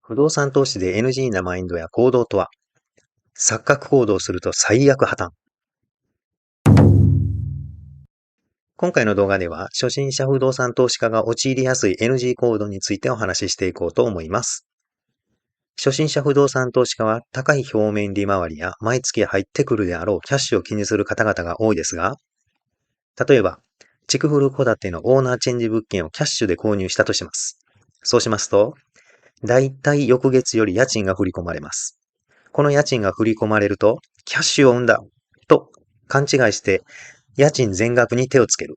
不動産投資で NG なマインドや行動とは、錯覚行動すると最悪破綻。今回の動画では、初心者不動産投資家が陥りやすい NG 行動についてお話ししていこうと思います。初心者不動産投資家は高い表面利回りや毎月入ってくるであろうキャッシュを気にする方々が多いですが、例えば、築古戸建てのオーナーチェンジ物件をキャッシュで購入したとします。そうしますと、だいたい翌月より家賃が振り込まれます。この家賃が振り込まれると、キャッシュを生んだと勘違いして、家賃全額に手をつける。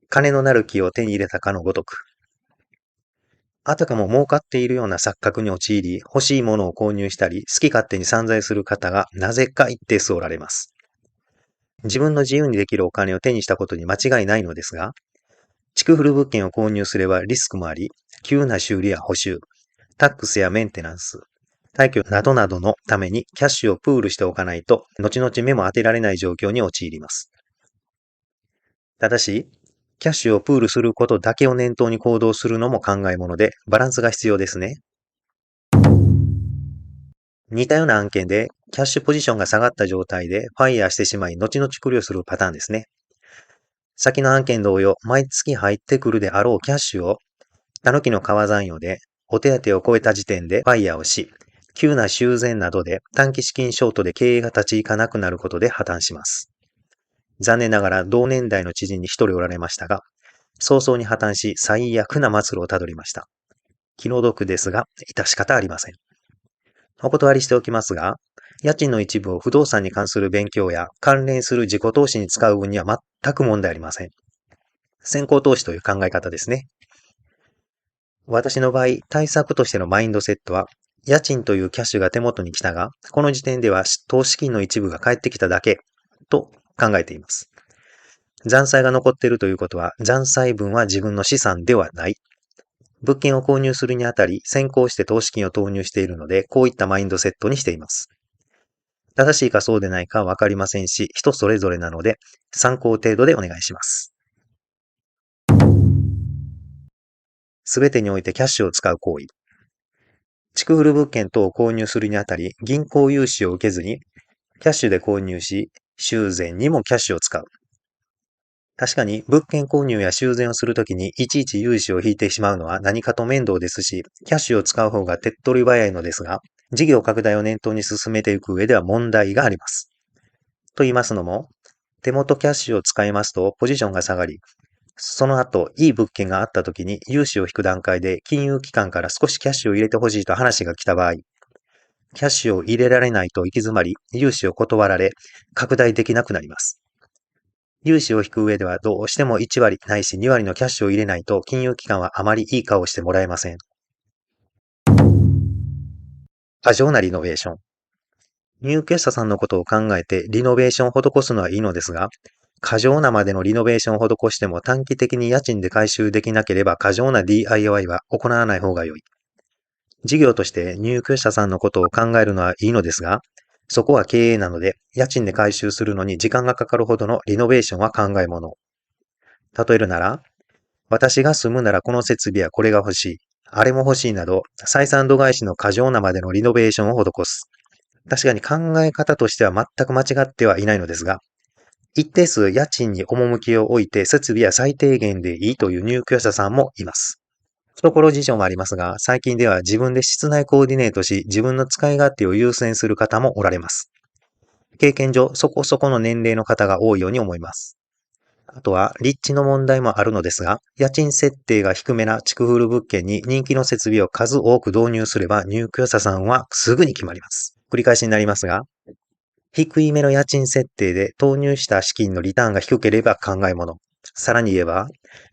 金のなる木を手に入れたかのごとく。あたかも儲かっているような錯覚に陥り、欲しいものを購入したり、好き勝手に散財する方がなぜか一定数おられます。自分の自由にできるお金を手にしたことに間違いないのですが、築古物件を購入すればリスクもあり、急な修理や補修、タックスやメンテナンス、退去などなどのためにキャッシュをプールしておかないと、後々目も当てられない状況に陥ります。ただし、キャッシュをプールすることだけを念頭に行動するのも考えもので、バランスが必要ですね。似たような案件で、キャッシュポジションが下がった状態でファイヤーしてしまい、後々苦慮するパターンですね。先の案件同様、毎月入ってくるであろうキャッシュを、たぬきの川残余で、お手当を超えた時点でファイヤーをし、急な修繕などで短期資金ショートで経営が立ち行かなくなることで破綻します。残念ながら同年代の知人に一人おられましたが、早々に破綻し最悪な末路をたどりました。気の毒ですが、致し方ありません。お断りしておきますが、家賃の一部を不動産に関する勉強や関連する自己投資に使う分には全く問題ありません。先行投資という考え方ですね。私の場合、対策としてのマインドセットは、家賃というキャッシュが手元に来たが、この時点では投資金の一部が返ってきただけと考えています。残債が残っているということは、残債分は自分の資産ではない。物件を購入するにあたり、先行して投資金を投入しているので、こういったマインドセットにしています。正しいかそうでないかわかりませんし、人それぞれなので、参考程度でお願いします。すべてにおいてキャッシュを使う行為。築古物件等を購入するにあたり、銀行融資を受けずに、キャッシュで購入し、修繕にもキャッシュを使う。確かに、物件購入や修繕をするときに、いちいち融資を引いてしまうのは何かと面倒ですし、キャッシュを使う方が手っ取り早いのですが、事業拡大を念頭に進めていく上では問題があります。と言いますのも、手元キャッシュを使いますとポジションが下がり、その後、いい物件があった時に融資を引く段階で金融機関から少しキャッシュを入れてほしいと話が来た場合、キャッシュを入れられないと行き詰まり、融資を断られ、拡大できなくなります。融資を引く上ではどうしても1割ないし2割のキャッシュを入れないと金融機関はあまりいい顔をしてもらえません。過剰なリノベーション。入居者さんのことを考えてリノベーションを施すのはいいのですが、過剰なまでのリノベーションを施しても短期的に家賃で回収できなければ過剰な DIY は行わない方が良い。事業として入居者さんのことを考えるのはいいのですが、そこは経営なので家賃で回収するのに時間がかかるほどのリノベーションは考えもの。例えるなら、私が住むならこの設備はこれが欲しい、あれも欲しいなど、採算度外視の過剰なまでのリノベーションを施す。確かに考え方としては全く間違ってはいないのですが、一定数家賃に趣を置いて設備は最低限でいいという入居者さんもいます。懐事情もありますが、最近では自分で室内コーディネートし、自分の使い勝手を優先する方もおられます。経験上、そこそこの年齢の方が多いように思います。あとは、立地の問題もあるのですが、家賃設定が低めな築古物件に人気の設備を数多く導入すれば入居者さんはすぐに決まります。繰り返しになりますが、低いめの家賃設定で投入した資金のリターンが低ければ考えもの。さらに言えば、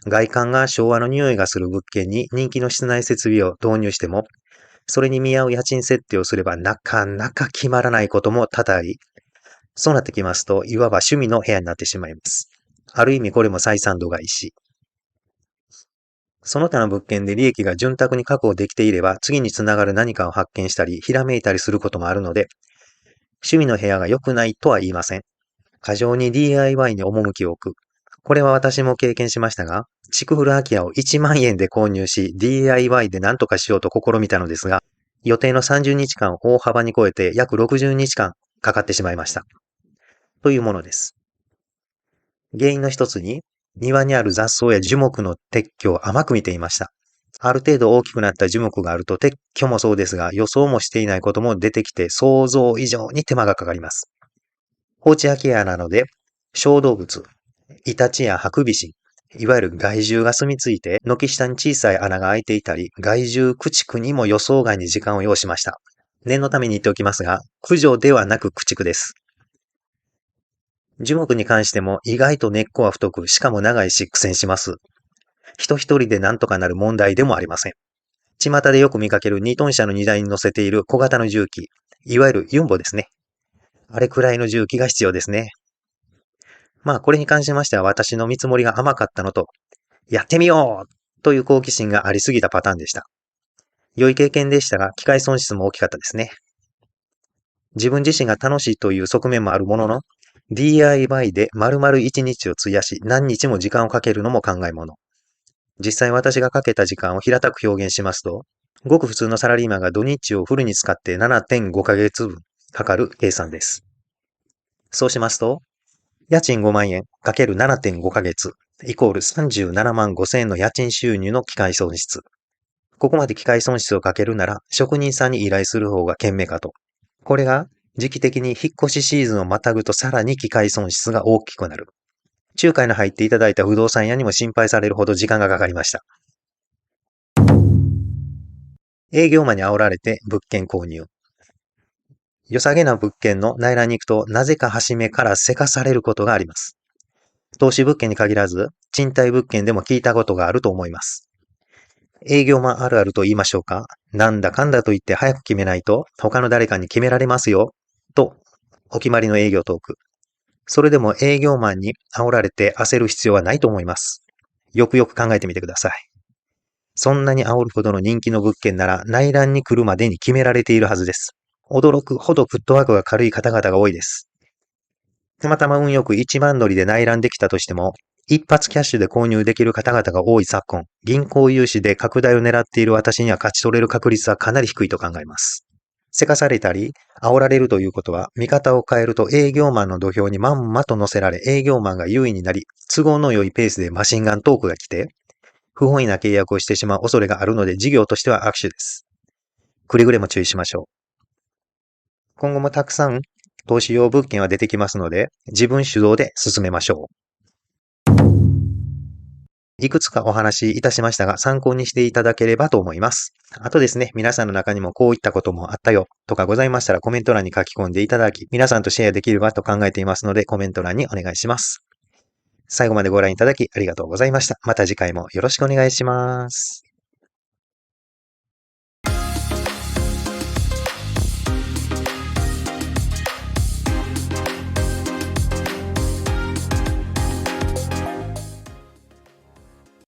外観が昭和の匂いがする物件に人気の室内設備を導入しても、それに見合う家賃設定をすればなかなか決まらないことも多々あり、そうなってきますと、いわば趣味の部屋になってしまいます。ある意味これも採算度外視。その他の物件で利益が潤沢に確保できていれば、次につながる何かを発見したり、ひらめいたりすることもあるので、趣味の部屋が良くないとは言いません。過剰に DIY に趣を置く。これは私も経験しましたが、築古空き家を1万円で購入し、DIY で何とかしようと試みたのですが、予定の30日間を大幅に超えて約60日間かかってしまいました。というものです。原因の一つに、庭にある雑草や樹木の撤去を甘く見ていました。ある程度大きくなった樹木があると撤去もそうですが、予想もしていないことも出てきて想像以上に手間がかかります。放置空き家なので、小動物、イタチやハクビシン、いわゆる害獣が住み着いて、軒下に小さい穴が開いていたり、害獣駆逐にも予想外に時間を要しました。念のために言っておきますが、駆除ではなく駆逐です。樹木に関しても意外と根っこは太く、しかも長いし苦戦します。人一人で何とかなる問題でもありません。巷でよく見かける2トン車の荷台に乗せている小型の重機、いわゆるユンボですね。あれくらいの重機が必要ですね。まあこれに関しましては私の見積もりが甘かったのと、やってみようという好奇心がありすぎたパターンでした。良い経験でしたが、機械損失も大きかったですね。自分自身が楽しいという側面もあるものの、DIY で丸々1日を費やし、何日も時間をかけるのも考えもの。実際私がかけた時間を平たく表現しますと、ごく普通のサラリーマンが土日をフルに使って 7.5 ヶ月分かかる計算です。そうしますと、家賃5万円かける 7.5 ヶ月イコール37万5千円の家賃収入の機械損失。ここまで機械損失をかけるなら職人さんに依頼する方が賢明かと。これが時期的に引っ越しシーズンをまたぐとさらに機械損失が大きくなる。仲介の入っていただいた不動産屋にも心配されるほど時間がかかりました。営業マンに煽られて物件購入。良さげな物件の内覧に行くと、なぜか端目からせかされることがあります。投資物件に限らず、賃貸物件でも聞いたことがあると思います。営業マンあるあると言いましょうか。なんだかんだと言って早く決めないと、他の誰かに決められますよ。と、お決まりの営業トーク。それでも営業マンに煽られて焦る必要はないと思います。よくよく考えてみてください。そんなに煽るほどの人気の物件なら内覧に来るまでに決められているはずです。驚くほどフットワークが軽い方々が多いです。たまたま運よく一番乗りで内覧できたとしても、一発キャッシュで購入できる方々が多い昨今、銀行融資で拡大を狙っている私には勝ち取れる確率はかなり低いと考えます。せかされたり、煽られるということは、見方を変えると営業マンの土俵にまんまと乗せられ、営業マンが優位になり、都合の良いペースでマシンガントークが来て、不本意な契約をしてしまう恐れがあるので、事業としては悪手です。くれぐれも注意しましょう。今後もたくさん投資用物件は出てきますので、自分主導で進めましょう。いくつかお話しいたしましたが、参考にしていただければと思います。あとですね、皆さんの中にもこういったこともあったよとかございましたらコメント欄に書き込んでいただき、皆さんとシェアできればと考えていますので、コメント欄にお願いします。最後までご覧いただきありがとうございました。また次回もよろしくお願いします。